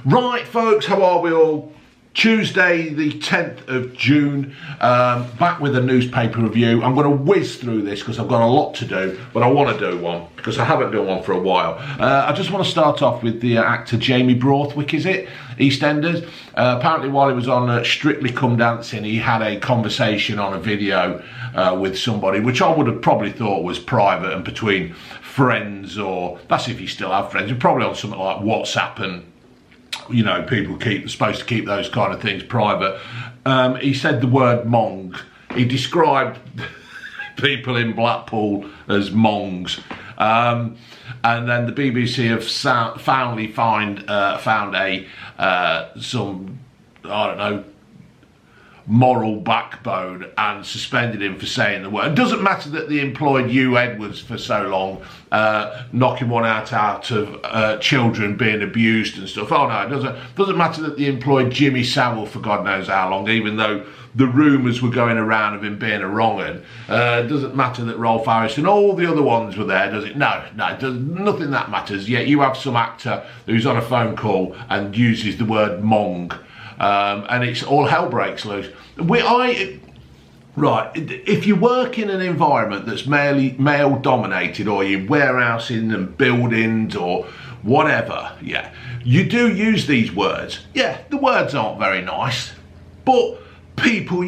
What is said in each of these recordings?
Right, folks, how are we all? Tuesday the 10th of June, back with a newspaper review. I'm going to whiz through this because I've got a lot to do, but I want to do one because I haven't done one for a while. I just want to start off with the actor Jamie Brothwick, is it? EastEnders. Apparently while he was on Strictly Come Dancing, he had a conversation on a video with somebody, which I would have probably thought was private and between friends, or that's if you still have friends, and probably on something like WhatsApp, and you know, people supposed to keep those kind of things private. He said the word mong. He described people in Blackpool as mongs. And then the BBC have found some, I don't know, moral backbone and suspended him for saying the word. It doesn't matter that they employed Hugh Edwards for so long, knocking one out of children being abused and stuff. Oh no, it doesn't matter that they employed Jimmy Savile for God knows how long, even though the rumours were going around of him being a wrong-un. It doesn't matter that Rolf Harris and all the other ones were there, does it? No, it does, nothing that matters. Yet you have some actor who's on a phone call and uses the word mong. And it's all hell breaks loose. Right, if you work in an environment that's male dominated, or you're warehousing and buildings or whatever, yeah, you do use these words. Yeah, the words aren't very nice, but people,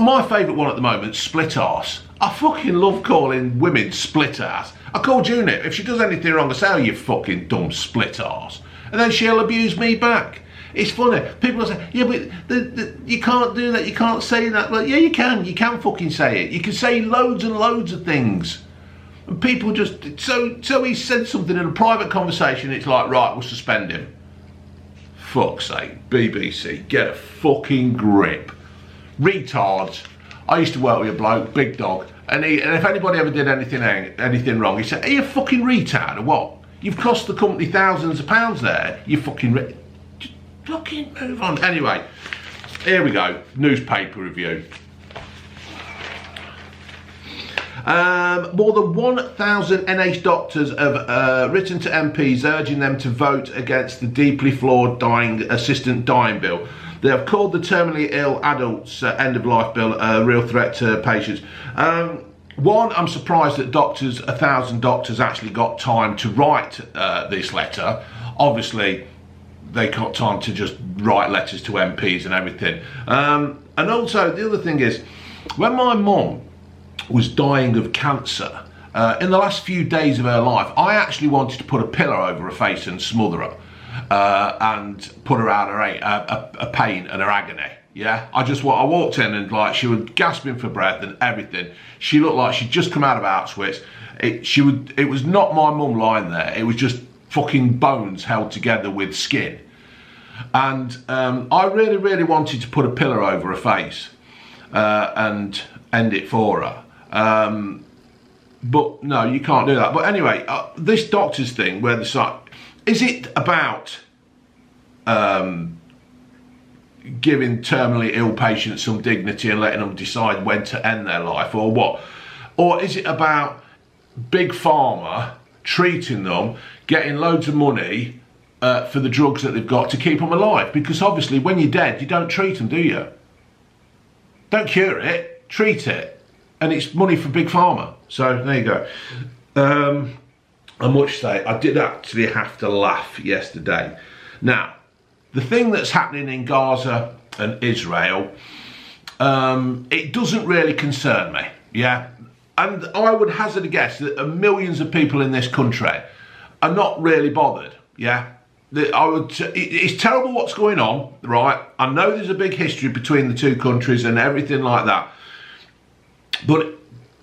my favourite one at the moment, split arse. I fucking love calling women split arse. I call Junit, if she does anything wrong, I say, oh, you fucking dumb split arse, and then she'll abuse me back. It's funny. People are saying, yeah, but you can't do that, you can't say that. Well, yeah, you can fucking say it. You can say loads and loads of things. And people just, so he said something in a private conversation, it's like, right, we'll suspend him. Fuck's sake, BBC, get a fucking grip. Retards. I used to work with a bloke, big dog, and if anybody ever did anything wrong, he said, are you a fucking retard or what? You've cost the company thousands of pounds there, you fucking fucking move on. Anyway, here we go. Newspaper review. More than 1,000 NH doctors have written to MPs urging them to vote against the deeply flawed assistant dying bill. They have called the terminally ill adults end-of-life bill a real threat to patients. One, I'm surprised that 1,000 doctors actually got time to write this letter. Obviously, they got time to just write letters to MPs and everything. And also, the other thing is, when my mum was dying of cancer, in the last few days of her life, I actually wanted to put a pillow over her face and smother her, and put her out her pain and her agony. Yeah, I walked in and like she was gasping for breath and everything. She looked like she'd just come out of Auschwitz. It was not my mum lying there. It was just fucking bones held together with skin. And I really, really wanted to put a pillow over her face and end it for her. But no, you can't do that. But anyway, this doctor's thing, where the site, is it about giving terminally ill patients some dignity and letting them decide when to end their life, or what? Or is it about Big Pharma treating them, getting loads of money for the drugs that they've got to keep them alive? Because obviously when you're dead, you don't treat them, do you? Don't cure it, treat it. And it's money for Big Pharma. So there you go. I must say, I did actually have to laugh yesterday. Now, the thing that's happening in Gaza and Israel, it doesn't really concern me, yeah? And I would hazard a guess that millions of people in this country are not really bothered, yeah? It's terrible what's going on, right? I know there's a big history between the two countries and everything like that, but it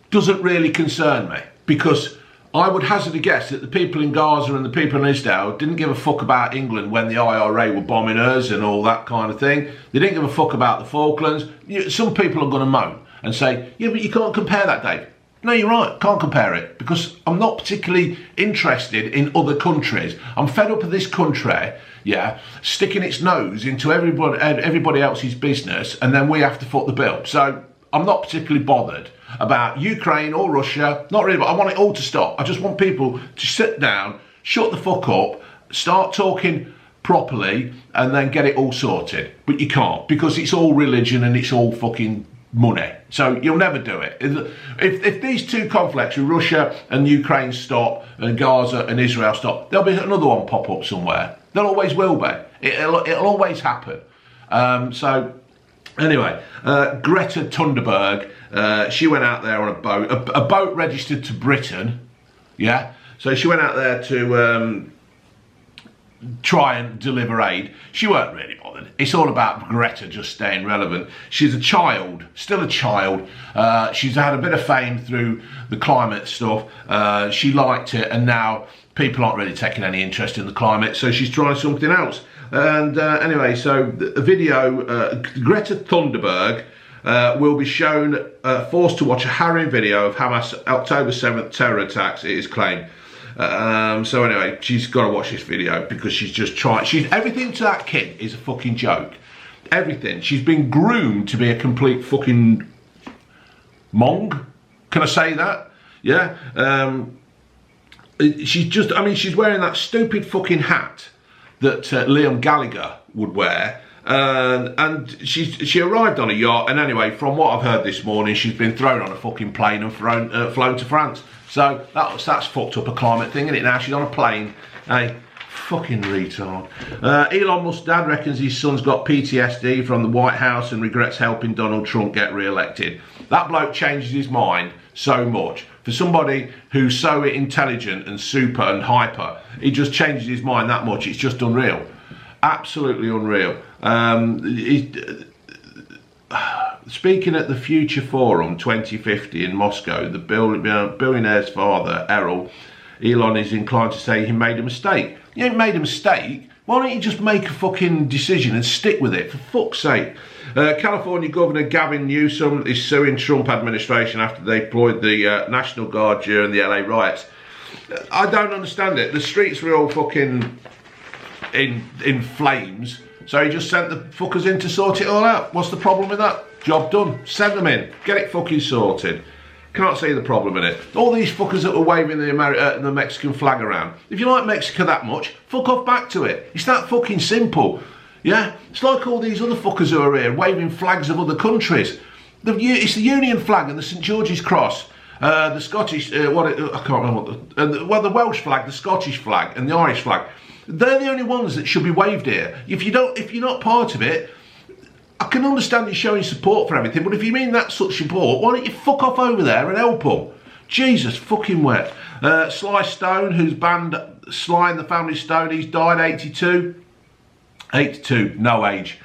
doesn't really concern me, because I would hazard a guess that the people in Gaza and the people in Israel didn't give a fuck about England when the IRA were bombing us and all that kind of thing. They didn't give a fuck about the Falklands. Some people are going to moan and say, yeah, but you can't compare that, Dave. No, you're right, can't compare it, because I'm not particularly interested in other countries. I'm fed up of this country, yeah, sticking its nose into everybody else's business, and then we have to foot the bill. So I'm not particularly bothered about Ukraine or Russia, not really, but I want it all to stop. I just want people to sit down, shut the fuck up, start talking properly and then get it all sorted. But you can't, because it's all religion and it's all fucking money. So you'll never do it. If these two conflicts, Russia and Ukraine, stop, and Gaza and Israel stop, there'll be another one pop up somewhere. There always will be. It'll always happen. So anyway, Greta Thunberg, she went out there on a boat registered to Britain. Yeah. So she went out there to try and deliver aid. She weren't really bothered. It's all about Greta just staying relevant. She's a child, still a child. She's had a bit of fame through the climate stuff. She liked it, and now people aren't really taking any interest in the climate, so she's trying something else. And anyway, so the video, Greta Thunberg will be shown, forced to watch a harrowing video of Hamas October 7th terror attacks, it is claimed. So anyway, she's got to watch this video, because she's just trying. Everything to that kid is a fucking joke. Everything. She's been groomed to be a complete fucking mong. Can I say that? Yeah. She's just. I mean, she's wearing that stupid fucking hat that Liam Gallagher would wear. And she arrived on a yacht, and anyway, from what I've heard this morning, she's been thrown on a fucking plane and flown to France. So that's fucked up a climate thing, isn't it? Now she's on a plane. Hey, fucking retard. Elon Musk's dad reckons his son's got PTSD from the White House and regrets helping Donald Trump get re-elected. That bloke changes his mind so much. For somebody who's so intelligent and super and hyper, he just changes his mind that much. It's just unreal. Absolutely unreal. Speaking at the Future Forum 2050 in Moscow, the billionaire's father, Errol, Elon, is inclined to say he made a mistake. You ain't made a mistake. Why don't you just make a fucking decision and stick with it, for fuck's sake? California Governor Gavin Newsom is suing Trump administration after they deployed the National Guard during the LA riots. I don't understand it. The streets were all fucking in flames, so he just sent the fuckers in to sort it all out. What's the problem with that? Job done. Send them in. Get it fucking sorted. Can't see the problem in it. All these fuckers that were waving the Mexican flag around. If you like Mexico that much, fuck off back to it. It's that fucking simple. Yeah? It's like all these other fuckers who are here waving flags of other countries. It's the Union flag and the St George's Cross. The Scottish, I can't remember what the Welsh flag, the Scottish flag, and the Irish flag. They're the only ones that should be waved here. If you're not part of it, I can understand you showing support for everything, but if you mean that such support, why don't you fuck off over there and help them? Jesus fucking wet. Sly Stone, who's banned Sly and the Family Stone, he's died 82. 82, no age.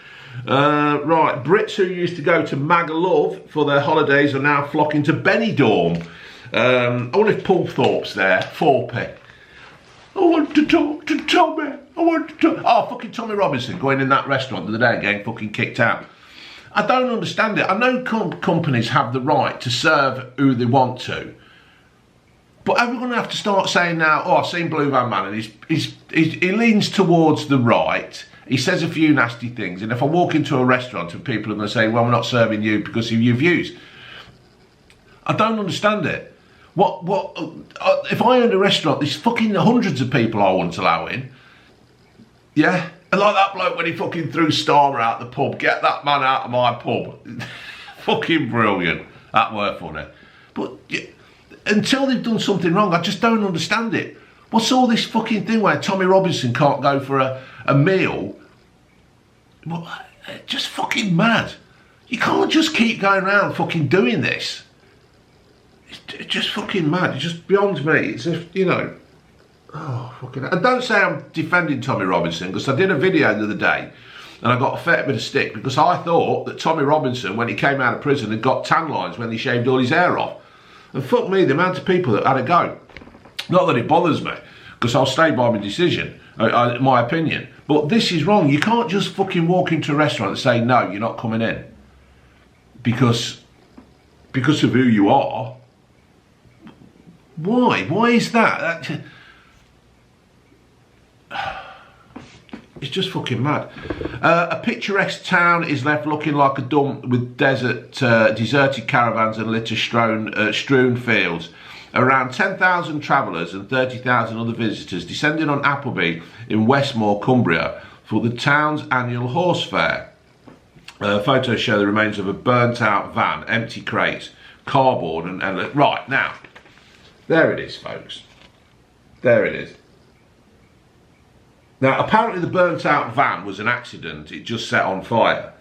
Right, Brits who used to go to Magaluf for their holidays are now flocking to Benidorm. I wonder if Paul Thorpe's there. 4p. I want to talk to Tommy. I want to talk. Oh, fucking Tommy Robinson going in that restaurant the other day and getting fucking kicked out. I don't understand it. I know companies have the right to serve who they want to, but are we going to have to start saying now, oh, I've seen Blue Van Man and he leans towards the right, he says a few nasty things, and if I walk into a restaurant and people are going to say, well, we're not serving you because of your views. I don't understand it. If I owned a restaurant, there's fucking hundreds of people I wouldn't allow in. Yeah? And like that bloke when he fucking threw Starmer out the pub, get that man out of my pub. Fucking brilliant. That were funny. But until they've done something wrong, I just don't understand it. What's all this fucking thing where Tommy Robinson can't go for a meal? Well, just fucking mad. You can't just keep going around fucking doing this. It's just fucking mad. It's just beyond me. It's just, you know. Oh, fucking. And don't say I'm defending Tommy Robinson, because I did a video the other day and I got a fair bit of stick because I thought that Tommy Robinson, when he came out of prison, had got tan lines when he shaved all his hair off. And fuck me, the amount of people that had a go. Not that it bothers me, because I'll stay by my decision, my opinion. But this is wrong. You can't just fucking walk into a restaurant and say, no, you're not coming in. Because of who you are. Why? Why is that? It's just fucking mad. A picturesque town is left looking like a dump with deserted caravans and litter strewn fields. Around 10,000 travellers and 30,000 other visitors descended on Appleby in Westmorland, Cumbria, for the town's annual horse fair. Photos show the remains of a burnt out van, empty crates, cardboard and right, now, there it is, folks. There it is. Now, apparently the burnt out van was an accident. It just set on fire.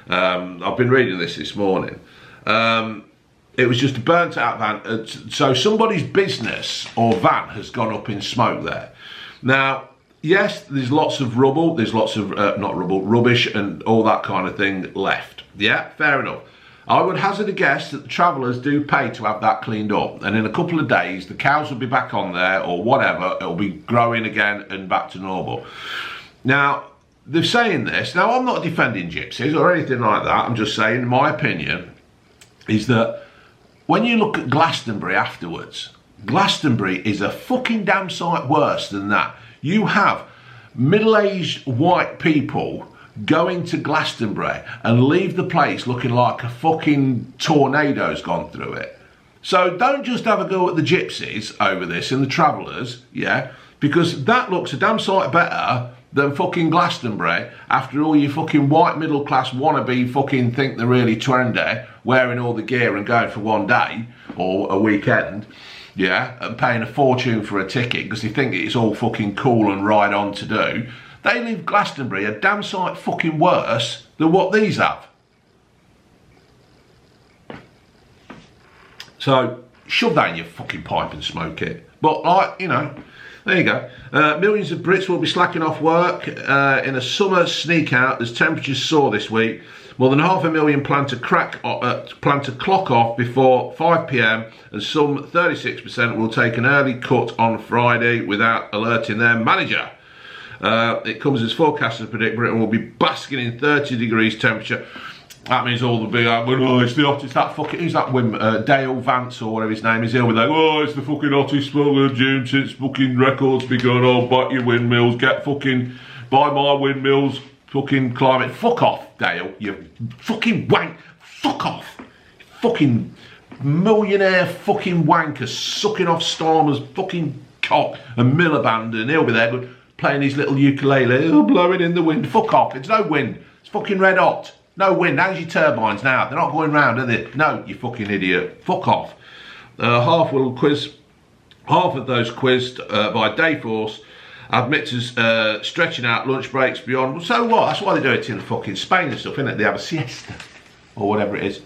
I've been reading this morning. It was just a burnt out van. So somebody's business or van has gone up in smoke there. Now, yes, there's lots of rubble. There's lots of, not rubble, rubbish and all that kind of thing left. Yeah, fair enough. I would hazard a guess that the travellers do pay to have that cleaned up. And in a couple of days, the cows will be back on there or whatever. It'll be growing again and back to normal. Now, they're saying this. Now, I'm not defending gypsies or anything like that. I'm just saying, in my opinion, is that when you look at Glastonbury afterwards, Glastonbury is a fucking damn sight worse than that. You have middle-aged white people going to Glastonbury and leave the place looking like a fucking tornado's gone through it. So don't just have a go at the gypsies over this and the travellers, yeah, because that looks a damn sight better than fucking Glastonbury after all you fucking white middle class wannabe fucking think they're really trendy, wearing all the gear and going for one day or a weekend, yeah, and paying a fortune for a ticket because they think it's all fucking cool and right on to do. They leave Glastonbury a damn sight fucking worse than what these have. So, shove that in your fucking pipe and smoke it. But, like, you know, there you go. Millions of Brits will be slacking off work in a summer sneak out as temperatures soar this week. More than 500,000 plan to clock off before 5 p.m. and some 36% will take an early cut on Friday without alerting their manager. It comes as forecasters predict Britain will be basking in 30 degrees temperature. That means all the big, oh, it's the hottest, that fucking, who's that Dale Vance or whatever his name is, he'll be like, oh, it's the fucking hottest fucking June since fucking records begun, oh, buy your windmills, buy my windmills, fucking climate, fuck off, Dale, you fucking wank, fuck off, fucking millionaire fucking wanker sucking off Starmer's fucking cock and Miliband, and he'll be there, but playing his little ukulele, oh, blowing in the wind. Fuck off, it's no wind. It's fucking red hot. No wind. How's your turbines now? They're not going round, are they? No, you fucking idiot. Fuck off. Half of those quizzed by Dayforce admit to stretching out lunch breaks beyond. So what? That's why they do it in fucking Spain and stuff, isn't it? They have a siesta or whatever it is.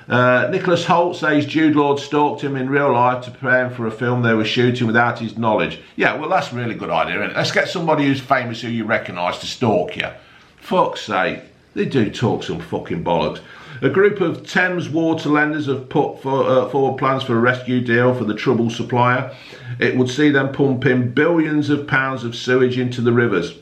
Nicholas Hoult says Jude Law stalked him in real life to prepare him for a film they were shooting without his knowledge. Yeah, well, that's a really good idea, isn't it? Let's get somebody who's famous who you recognise to stalk you. Fuck's sake. They do talk some fucking bollocks. A group of Thames water lenders have put forward plans for a rescue deal for the troubled supplier. It would see them pumping billions of pounds of sewage into the rivers.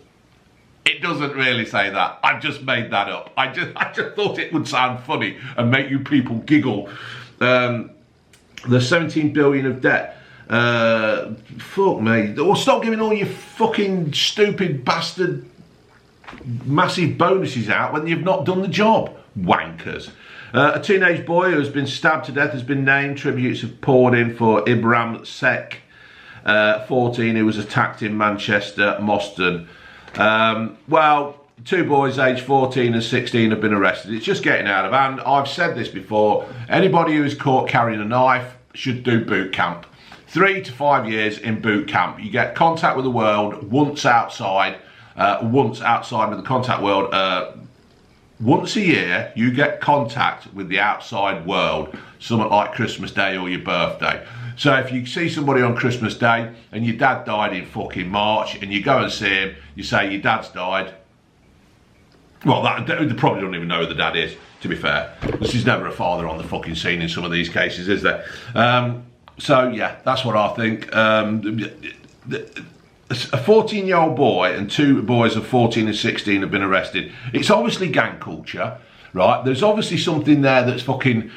It doesn't really say that. I've just made that up. I just thought it would sound funny and make you people giggle. The 17 billion of debt. Fuck me. Or stop giving all your fucking stupid bastard massive bonuses out when you've not done the job. Wankers. A teenage boy who has been stabbed to death has been named. Tributes have poured in for Ibram Sek, 14, who was attacked in Manchester, Moston. Well, two boys aged 14 and 16 have been arrested. It's just getting out of hand. I've said this before. Anybody who is caught carrying a knife should do boot camp. 3 to 5 years in boot camp. You get contact with the world once outside of the contact world. Once a year, you get contact with the outside world, something like Christmas Day or your birthday. So if you see somebody on Christmas Day and your dad died in fucking March and you go and see him, you say your dad's died. Well, they probably don't even know who the dad is, to be fair. There's never a father on the fucking scene in some of these cases, is there? So yeah, that's what I think. A 14-year-old boy and two boys of 14 and 16 have been arrested. It's obviously gang culture, right? There's obviously something there that's fucking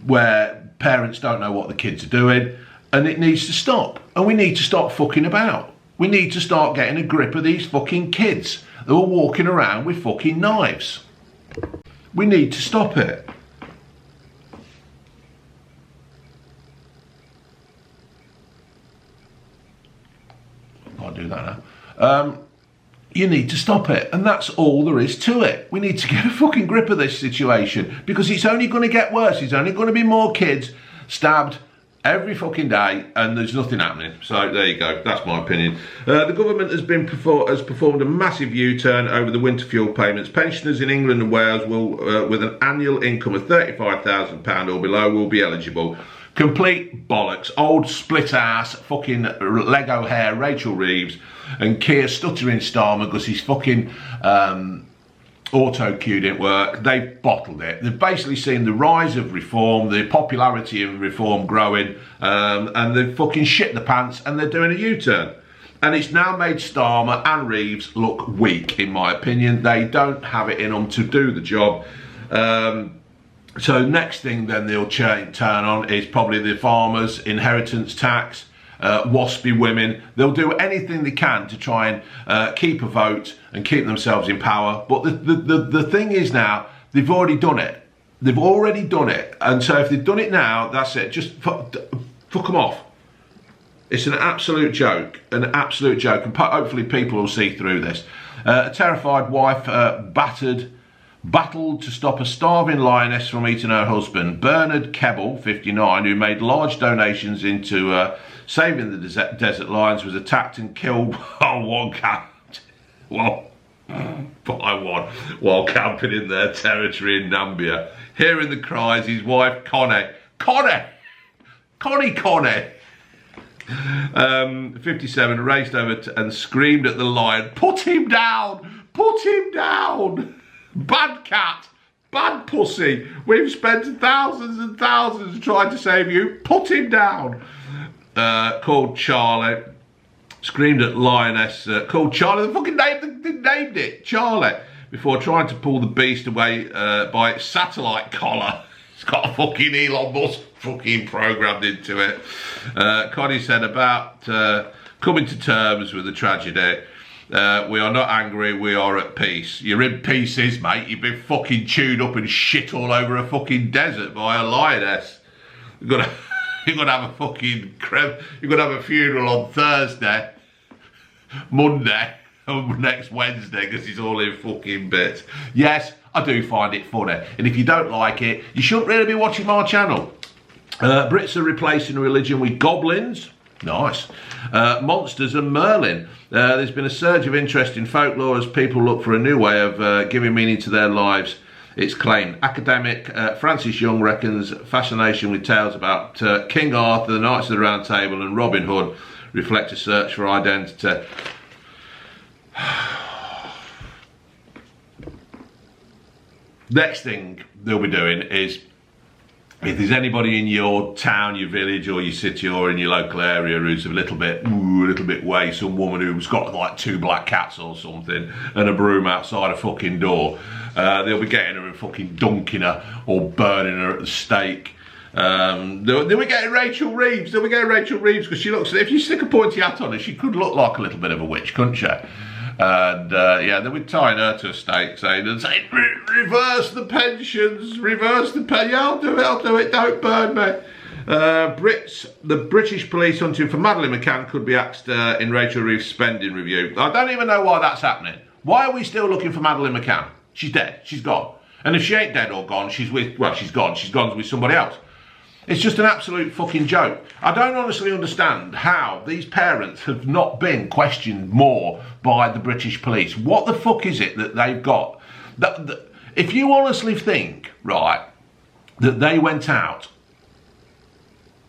where parents don't know what the kids are doing, and it needs to stop. And we need to stop fucking about. We need to start getting a grip of these fucking kids who are walking around with fucking knives. We need to stop it. I'll do that now. you need to stop it, and that's all there is to it. We need to get a fucking grip of this situation, because it's only going to get worse. There's only going to be more kids stabbed every fucking day, and there's nothing happening. So there you go, that's my opinion. The government has performed a massive U-turn over the winter fuel payments. Pensioners in England and Wales will, with an annual income of £35,000 or below, will be eligible. Complete bollocks. Old split ass fucking Lego hair Rachel Reeves and Keir stuttering Starmer because his fucking auto cue didn't work. They've bottled it. They've basically seen the rise of reform, the popularity of reform growing, and they've fucking shit the pants, and they're doing a U-turn. And it's now made Starmer and Reeves look weak, in my opinion. They don't have it in them to do the job. So next thing then they'll turn on is probably the farmers' inheritance tax, waspy women. They'll do anything they can to try and keep a vote and keep themselves in power. But the thing is now, they've already done it. They've already done it. And so if they've done it now, that's it. Just fuck them off. It's an absolute joke, and hopefully people will see through this. A terrified wife battled to stop a starving lioness from eating her husband. Bernard Keble, 59, who made large donations into saving the desert lions, was attacked and killed by one while camping in their territory in Nambia. Hearing the cries, his wife Connie, 57, raced over and screamed at the lion, "Put him down! Put him down! Bad cat! Bad pussy! We've spent thousands and thousands trying to save you. Put him down!" Called Charlie. Screamed at lioness. Called Charlie. They fucking named it Charlie. Before trying to pull the beast away by its satellite collar. It's got a fucking Elon Musk fucking programmed into it. Connie said about coming to terms with the tragedy. We are not angry, we are at peace. You're in pieces, mate. You've been fucking chewed up and shit all over a fucking desert by a lioness. You're gonna have a fucking you're gonna have a funeral on Thursday, Monday, and next Wednesday, because it's all in fucking bits. Yes, I do find it funny, and if you don't like it, you shouldn't really be watching my channel. Brits are replacing religion with goblins. Nice. Monsters and Merlin. There's been a surge of interest in folklore as people look for a new way of giving meaning to their lives, it's claimed. Academic Francis Young reckons fascination with tales about King Arthur, the Knights of the Round Table and Robin Hood reflect a search for identity. Next thing they'll be doing is, if there's anybody in your town, your village or your city or in your local area who's a little bit way, some woman who's got like 2 black cats or something and a broom outside a fucking door, they'll be getting her and fucking dunking her or burning her at the stake. They'll be getting Rachel Reeves. They'll be getting Rachel Reeves because she looks, if you stick a pointy hat on her, she could look like a little bit of a witch, couldn't she? And yeah, they were tying her to a stake, saying, reverse the pensions, reverse the pensions. Yeah, I'll do it, don't burn me. The British police hunting for Madley McCann could be axed in Rachel Reeves' spending review. I don't even know why that's happening. Why are we still looking for Madley McCann? She's dead, she's gone. And if she ain't dead or gone, she's gone with somebody else. It's just an absolute fucking joke. I don't honestly understand how these parents have not been questioned more by the British police. What the fuck is it that they've got? If you honestly think, right, that they went out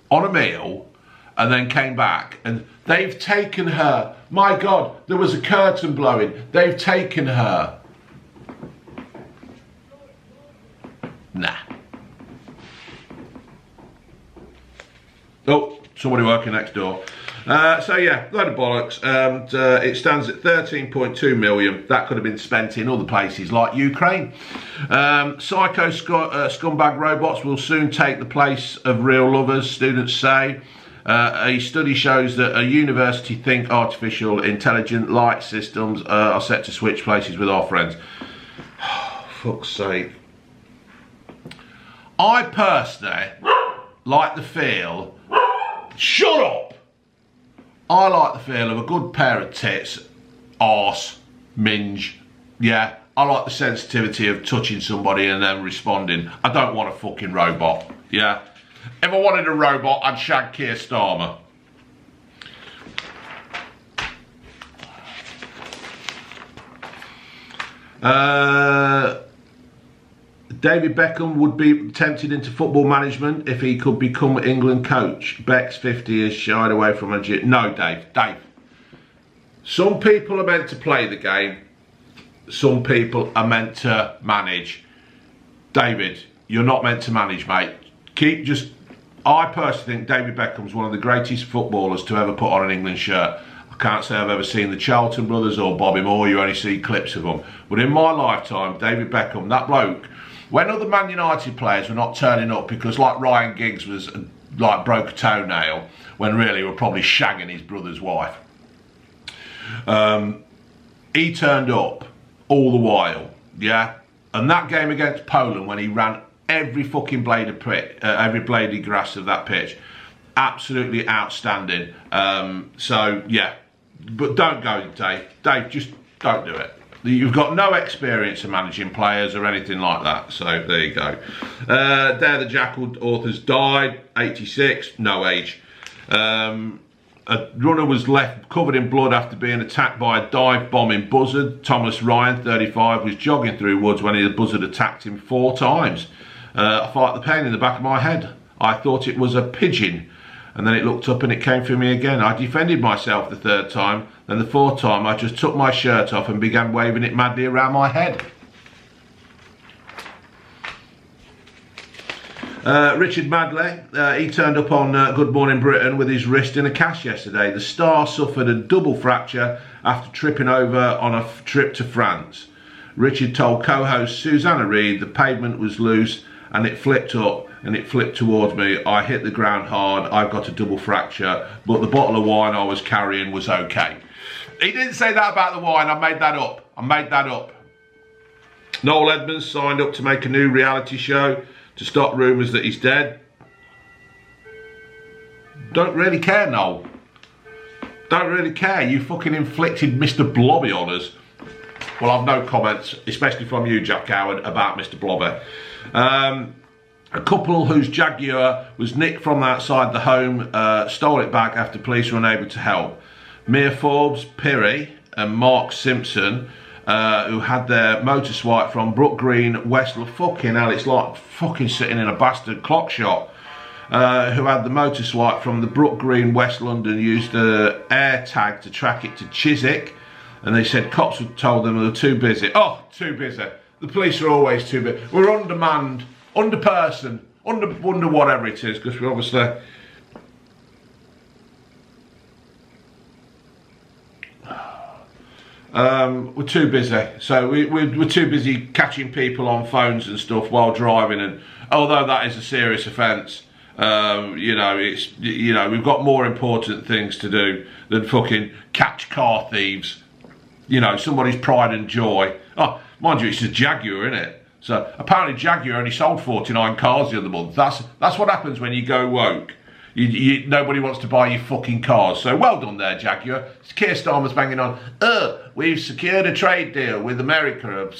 on a meal and then came back and they've taken her, my God, there was a curtain blowing, they've taken her. Nah. Oh, somebody working next door. So yeah, load of bollocks. And it stands at 13.2 million. That could have been spent in other places like Ukraine. Psycho scumbag robots will soon take the place of real lovers, students say. A study shows that a university think artificial intelligent light systems are set to switch places with our friends. Oh, fuck's sake. I personally like the feel. Shut up! I like the feel of a good pair of tits, arse, minge. Yeah, I like the sensitivity of touching somebody and then responding. I don't want a fucking robot. Yeah, if I wanted a robot, I'd shag Keir Starmer. David Beckham would be tempted into football management if he could become England coach. Beck's 50 has shied away from a... No, Dave. Some people are meant to play the game. Some people are meant to manage. David, you're not meant to manage, mate. I personally think David Beckham's one of the greatest footballers to ever put on an England shirt. I can't say I've ever seen the Charlton brothers or Bobby Moore. You only see clips of them. But in my lifetime, David Beckham, that bloke... When other Man United players were not turning up because like Ryan Giggs was like broke a toenail when really he were probably shagging his brother's wife. He turned up all the while, yeah? And that game against Poland when he ran every fucking blade of grass of that pitch, absolutely outstanding. So yeah, but don't go, Dave. Dave, just don't do it. You've got no experience of managing players or anything like that, so there you go. There the Jaguar authors died, 86, no age. A runner was left covered in blood after being attacked by a dive bombing buzzard. Thomas Ryan, 35, was jogging through woods when the buzzard attacked him 4 times. I felt the pain in the back of my head. I thought it was a pigeon. And then it looked up and it came for me again. I defended myself the 3rd time. Then the 4th time, I just took my shirt off and began waving it madly around my head. Richard Madley, he turned up on Good Morning Britain with his wrist in a cast yesterday. The star suffered a double fracture after tripping over on a trip to France. Richard told co-host Susanna Reid the pavement was loose and it flipped up and it flipped towards me. I hit the ground hard. I've got a double fracture, but the bottle of wine I was carrying was okay. He didn't say that about the wine. I made that up. Noel Edmonds signed up to make a new reality show to stop rumours that he's dead. Don't really care, Noel. Don't really care. You fucking inflicted Mr. Blobby on us. Well, I've no comments, especially from you, Jack Howard, about Mr. Blobby. A couple whose Jaguar was nicked from outside the home stole it back after police were unable to help. Mia Forbes, Pirrie and Mark Simpson, who had their motor swipe from Brook Green, Westmorland. Fucking hell, it's like fucking sitting in a bastard clock shop. Who had the motor swipe from the Brook Green, West London, used an air tag to track it to Chiswick. And they said cops had told them they were too busy. Oh, too busy. The police are always too busy. We're undermanned, underperson, under whatever it is, because we're obviously... we're too busy. So we're too busy catching people on phones and stuff while driving. And although that is a serious offence, you know, we've got more important things to do than fucking catch car thieves. You know, somebody's pride and joy. Oh, mind you, it's a Jaguar, isn't it? So apparently Jaguar only sold 49 cars the other month. That's what happens when you go woke. Nobody wants to buy your fucking cars. So well done there, Jaguar. Keir Starmer's banging on. We've secured a trade deal with America,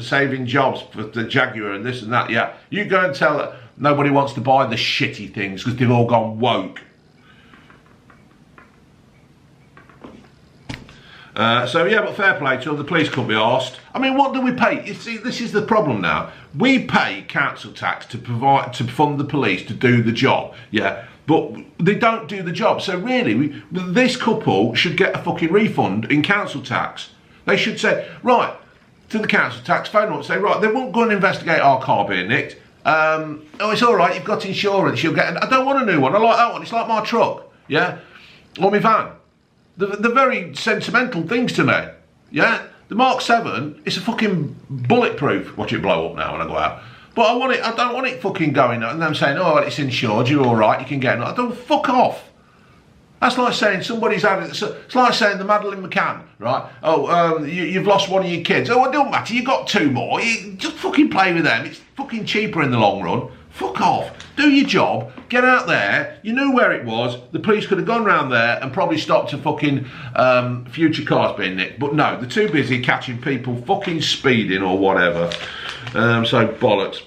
saving jobs for the Jaguar and this and that. Yeah, you go and tell that nobody wants to buy the shitty things because they've all gone woke. So yeah, but fair play to them. The police couldn't be arsed. I mean, what do we pay? You see, this is the problem now. We pay council tax to fund the police to do the job. Yeah, but they don't do the job. So really, this couple should get a fucking refund in council tax. They should say, right, to the council tax, phone them up and say, right, they won't go and investigate our car being nicked. Oh, it's all right. You've got insurance. You'll get. I don't want a new one. I like that one. It's like my truck. Yeah, or my van. The very sentimental things to me, yeah? The Mark 7, it's a fucking bulletproof. Watch it blow up now when I go out. But I don't want it fucking going out and them saying, oh, it's insured, you're all right, you can get it. I don't, fuck off. That's like saying somebody's having, it's like saying the Madley McCann, right? Oh, you've lost one of your kids. Oh, it don't matter, you got 2 more. You just fucking play with them. It's fucking cheaper in the long run. Fuck off. Do your job. Get out there. You knew where it was. The police could have gone round there and probably stopped a fucking future cars being nicked. But no, they're too busy catching people fucking speeding or whatever. So bollocks.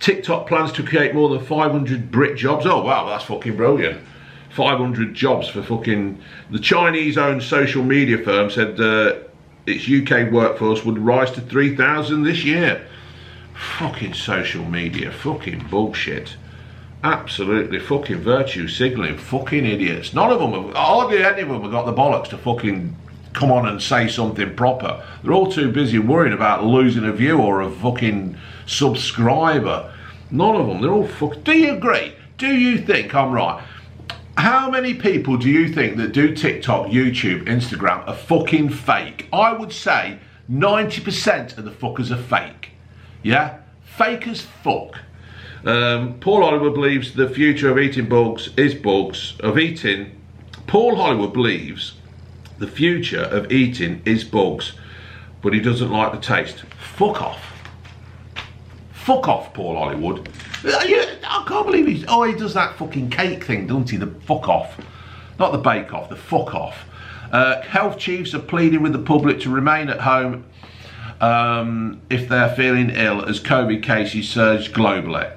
TikTok plans to create more than 500 Brit jobs. Oh wow, that's fucking brilliant. 500 jobs for fucking... The Chinese-owned social media firm said its UK workforce would rise to 3,000 this year. Fucking social media, fucking bullshit. Absolutely fucking virtue signalling, fucking idiots. None of them have, hardly any of them have got the bollocks to fucking come on and say something proper. They're all too busy worrying about losing a view or a fucking subscriber. None of them, they're all fucking... Do you agree? Do you think I'm right? How many people do you think that do TikTok, YouTube, Instagram are fucking fake? I would say 90% of the fuckers are fake. Yeah? Fake as fuck. Paul Hollywood believes the future of eating bugs is bugs. Paul Hollywood believes the future of eating is bugs, but he doesn't like the taste. Fuck off. Fuck off, Paul Hollywood. I can't believe he does that fucking cake thing, doesn't he? The fuck off. Not the bake off, the fuck off. Health chiefs are pleading with the public to remain at home if they're feeling ill as COVID cases surge globally.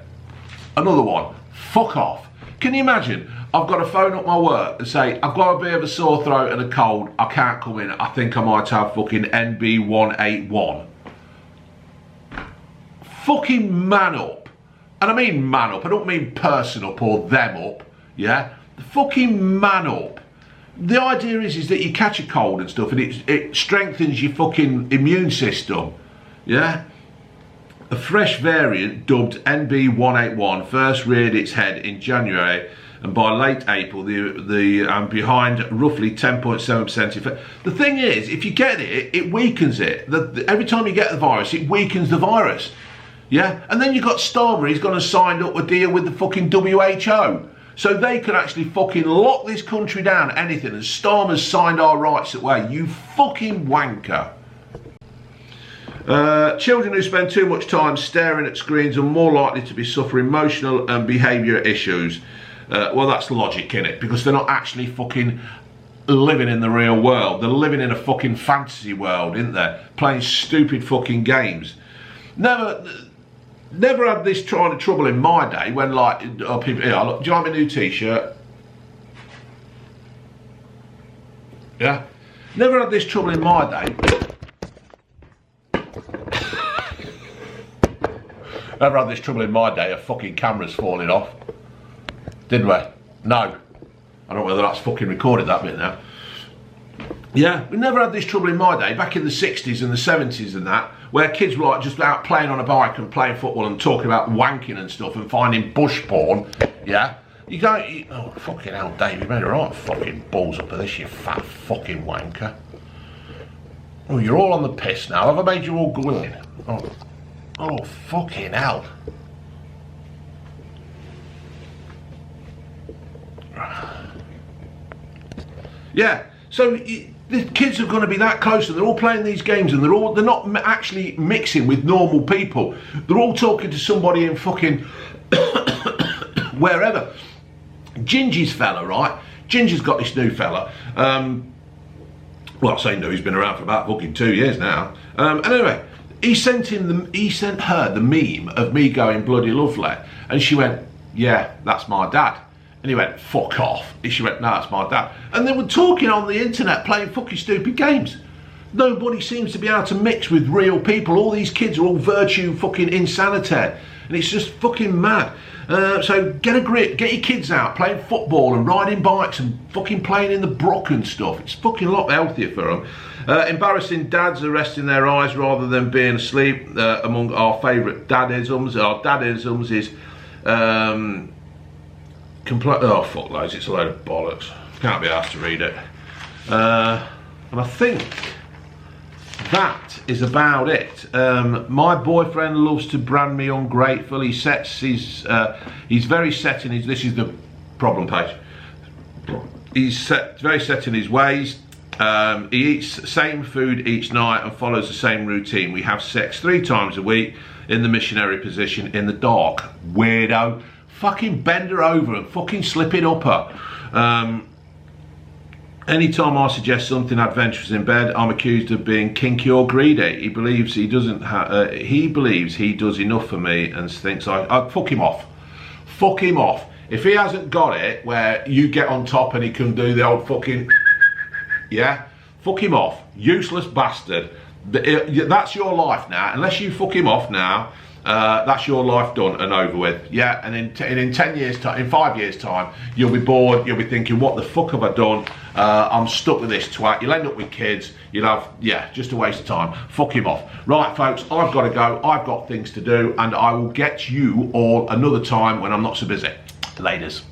Another one. Fuck off. Can you imagine? I've got to phone up my work and say, I've got a bit of a sore throat and a cold. I can't come in. I think I might have fucking NB181. Fucking man up. And I mean man up. I don't mean person up or them up. Yeah? Fucking man up. The idea is that you catch a cold and stuff and it strengthens your fucking immune system. Yeah? A fresh variant dubbed NB181 first reared its head in January, and by late April the behind roughly 10.7% effect. The thing is, if you get it, it weakens it. Every time you get the virus, it weakens the virus. Yeah? And then you've got Starmer, he's gone and signed up a deal with the fucking WHO. So they could actually fucking lock this country down, anything, and Starmer's signed our rights away. You fucking wanker. Children who spend too much time staring at screens are more likely to be suffering emotional and behavioural issues. Well, that's logic, innit? Because they're not actually fucking living in the real world. They're living in a fucking fantasy world, isn't they? Playing stupid fucking games. Never had this kind of trouble in my day when, like, people, here, look, do you like my new t-shirt? Yeah? Never had this trouble in my day. Never had this trouble in my day of fucking cameras falling off. Did we? No. I don't know whether that's fucking recorded that bit now. Yeah, we never had this trouble in my day, back in the 60s and the 70s and that, where kids were like just out playing on a bike and playing football and talking about wanking and stuff and finding bush porn. Yeah? You go, oh fucking hell, Dave, you made a right fucking balls up of this, you fat fucking wanker. Oh, you're all on the piss now. Have I made you all go in? Oh, fucking hell. Yeah, so the kids are going to be that close and they're all playing these games and they're not actually mixing with normal people. They're all talking to somebody in fucking wherever. Gingy's fella, right? Ginger's got this new fella. Well, I say no, he's been around for about fucking 2 years now. And anyway, he sent her the meme of me going bloody lovely, and she went, yeah, that's my dad. And he went, fuck off. And she went, no, that's my dad. And they were talking on the internet, playing fucking stupid games. Nobody seems to be able to mix with real people. All these kids are all virtue fucking insanity. And it's just fucking mad. So get a grip, get your kids out, playing football and riding bikes and fucking playing in the brook and stuff. It's fucking a lot healthier for them. Embarrassing dads are resting their eyes rather than being asleep. Among our favourite dadisms. Our dadisms is... oh fuck loads, it's a load of bollocks. Can't be asked to read it. And I think that is about it. My boyfriend loves to brand me ungrateful. He's very set in his, this is the problem page. He's very set in his ways. He eats the same food each night and follows the same routine. We have sex 3 times a week in the missionary position in the dark. Weirdo. Fucking bend her over and fucking slip it up her. Anytime I suggest something adventurous in bed, I'm accused of being kinky or greedy. He believes he doesn't. He believes he does enough for me and thinks I fuck him off. Fuck him off. If he hasn't got it where you get on top and he can do the old fucking, yeah, fuck him off. Useless bastard. That's your life now. Unless you fuck him off now, that's your life done and over with. Yeah, and in 10 years time, in 5 years time, you'll be bored. You'll be thinking, what the fuck have I done? I'm stuck with this twat. You'll end up with kids. You'll have, yeah, just a waste of time. Fuck him off. Right, folks, I've got to go. I've got things to do, and I will get you all another time when I'm not so busy. Ladies.